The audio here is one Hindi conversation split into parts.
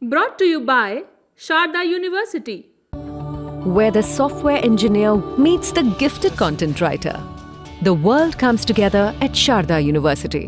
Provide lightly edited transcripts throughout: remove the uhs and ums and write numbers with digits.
Brought to you by Sharda University. Where the software engineer meets the gifted content writer. The world comes together at Sharda University.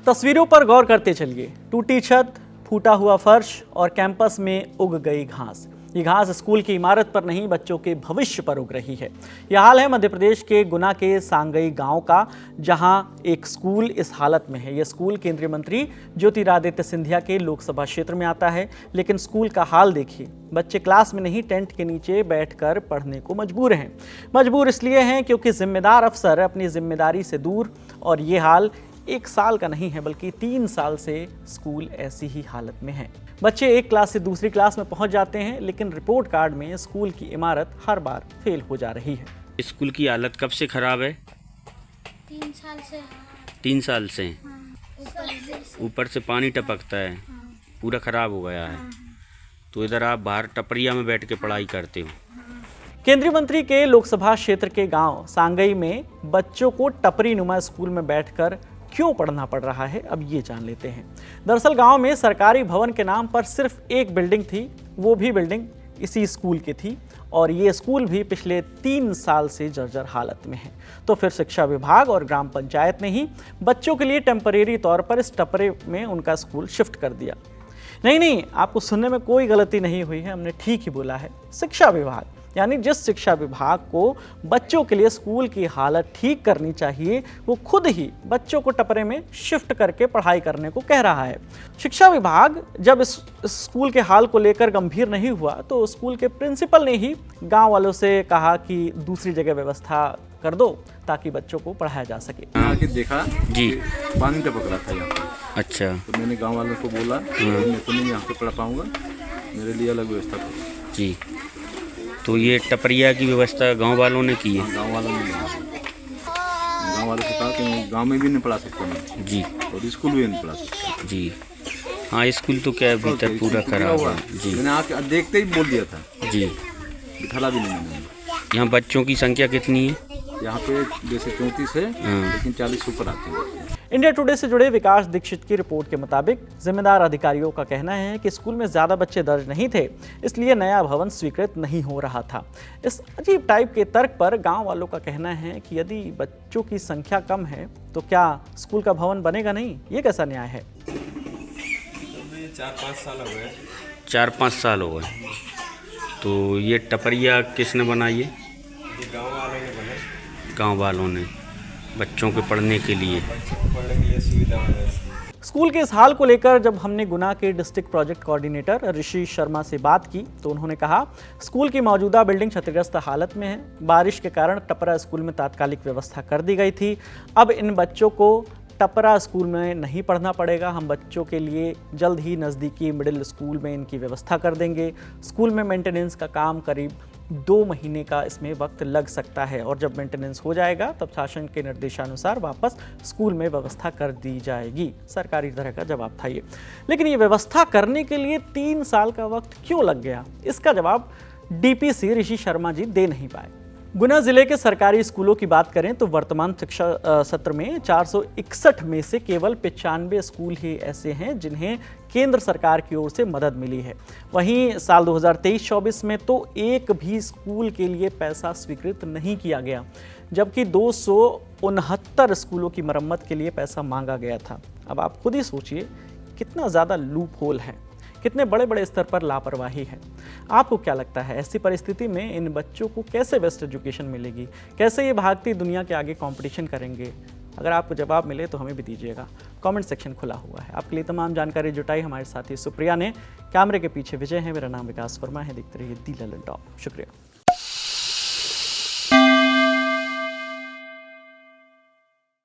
तस्वीरों पर गौर करते चलिए। टूटी छत, फूटा हुआ फर्श और कैंपस में उग गई घास। ये घास स्कूल की इमारत पर नहीं, बच्चों के भविष्य पर उग रही है। यह हाल है मध्य प्रदेश के गुना के सांगई गांव का, जहां एक स्कूल इस हालत में है। यह स्कूल केंद्रीय मंत्री ज्योतिरादित्य सिंधिया के लोकसभा क्षेत्र में आता है, लेकिन स्कूल का हाल देखिए। बच्चे क्लास में नहीं, टेंट के नीचे बैठकर पढ़ने को मजबूर हैं। मजबूर इसलिए हैं क्योंकि जिम्मेदार अफसर अपनी जिम्मेदारी से दूर, और ये हाल 1 साल का नहीं है बल्कि 3 साल से स्कूल ऐसी ही हालत में है। बच्चे एक क्लास से दूसरी क्लास में पहुंच जाते हैं, लेकिन रिपोर्ट कार्ड में स्कूल की इमारत हर बार फेल हो जा रही है। स्कूल की हालत कब से खराब है? 3 साल से। 3 साल से। हाँ, ऊपर से पानी टपकता है, पूरा खराब हो गया है। तो इधर आप बाहर टपरिया में बैठ के पढ़ाई करते हो। केंद्रीय मंत्री के लोकसभा क्षेत्र के गांव सांगई में बच्चों को टपरी नुमा स्कूल में बैठकर क्यों पढ़ना पड़ रहा है, अब ये जान लेते हैं। दरअसल गांव में सरकारी भवन के नाम पर सिर्फ एक बिल्डिंग थी, वो भी बिल्डिंग इसी स्कूल की थी, और ये स्कूल भी पिछले 3 साल से जर्जर हालत में है। तो फिर शिक्षा विभाग और ग्राम पंचायत ने ही बच्चों के लिए टेम्परेरी तौर पर इस टपरे में उनका स्कूल शिफ्ट कर दिया। नहीं, आपको सुनने में कोई गलती नहीं हुई है, हमने ठीक ही बोला है। शिक्षा विभाग, यानी जिस शिक्षा विभाग को बच्चों के लिए स्कूल की हालत ठीक करनी चाहिए, वो खुद ही बच्चों को टपरे में शिफ्ट करके पढ़ाई करने को कह रहा है। शिक्षा विभाग जब इस स्कूल के हाल को लेकर गंभीर नहीं हुआ, तो स्कूल के प्रिंसिपल ने ही गांव वालों से कहा कि दूसरी जगह व्यवस्था कर दो ताकि बच्चों को पढ़ाया जा सके। आके देखा जी, पानी टपक रहा था यहाँ पे। अच्छा। तो मैंने गांव वालों को बोला मैं तो नहीं यहाँ पे पढ़ पाऊंगा, मेरे लिए अलग व्यवस्था करो। जी, तो ये टपरिया की व्यवस्था गांव वालों ने की है? गांव वालों ने गांव वालों से कहा कि मैं गांव में भी नहीं पढ़ा सकता मैं जी, और स्कूल भी नहीं पढ़ा सकता जी। हाँ, स्कूल तो क्या भीतर पूरा खराब है। जी, मैंने आके देखते ही बोल दिया था जी। बिठाला भी नहीं मैंने। यहाँ बच्चों की संख्या कितनी है? यहाँ पे जैसे 34 है, लेकिन 40 ऊपर आते हैं। इंडिया टुडे से जुड़े विकास दीक्षित की रिपोर्ट के मुताबिक जिम्मेदार अधिकारियों का कहना है कि स्कूल में ज़्यादा बच्चे दर्ज नहीं थे, इसलिए नया भवन स्वीकृत नहीं हो रहा था। इस अजीब टाइप के तर्क पर गांव वालों का कहना है कि यदि बच्चों की संख्या कम है तो क्या स्कूल का भवन बनेगा नहीं? ये कैसा न्याय है? 4-5 साल हो गए। 4-5 साल हो गए। तो ये टपरिया किसने बनाई है? गाँव वालों ने बने। गाँव वालों ने, बच्चों के पढ़ने के लिए सुविधा है। स्कूल के इस हाल को लेकर जब हमने गुना के डिस्ट्रिक्ट प्रोजेक्ट कोऑर्डिनेटर ऋषि शर्मा से बात की, तो उन्होंने कहा स्कूल की मौजूदा बिल्डिंग क्षतिग्रस्त हालत में है। बारिश के कारण टपरा स्कूल में तात्कालिक व्यवस्था कर दी गई थी। अब इन बच्चों को टपरा स्कूल में नहीं पढ़ना पड़ेगा। हम बच्चों के लिए जल्द ही नज़दीकी मिडिल स्कूल में इनकी व्यवस्था कर देंगे। स्कूल में मेंटेनेंस का काम करीब 2 महीने का इसमें वक्त लग सकता है, और जब मेंटेनेंस हो जाएगा तब शासन के निर्देशानुसार वापस स्कूल में व्यवस्था कर दी जाएगी। सरकारी तरह का जवाब था ये। लेकिन ये व्यवस्था करने के लिए 3 साल का वक्त क्यों लग गया, इसका जवाब डीपीसी ऋषि शर्मा जी दे नहीं पाए। गुना जिले के सरकारी स्कूलों की बात करें तो वर्तमान शिक्षा सत्र में 461 में से केवल 95 स्कूल ही ऐसे हैं जिन्हें केंद्र सरकार की ओर से मदद मिली है। वहीं साल 2023-24 में तो एक भी स्कूल के लिए पैसा स्वीकृत नहीं किया गया, जबकि 269 स्कूलों की मरम्मत के लिए पैसा मांगा गया था। अब आप खुद ही सोचिए कितना ज़्यादा लूप होल है, कितने बड़े बड़े स्तर पर लापरवाही है। आपको क्या लगता है, ऐसी परिस्थिति में इन बच्चों को कैसे बेस्ट एजुकेशन मिलेगी? कैसे ये भागती दुनिया के आगे कंपटीशन करेंगे? अगर आपको जवाब मिले तो हमें भी दीजिएगा। कमेंट सेक्शन खुला हुआ है। आपके लिए तमाम जानकारी जुटाई हमारे साथी सुप्रिया ने। कैमरे के पीछे विजय है, मेरा नाम विकास वर्मा है। देखते रहिए दी ललन टॉप। शुक्रिया।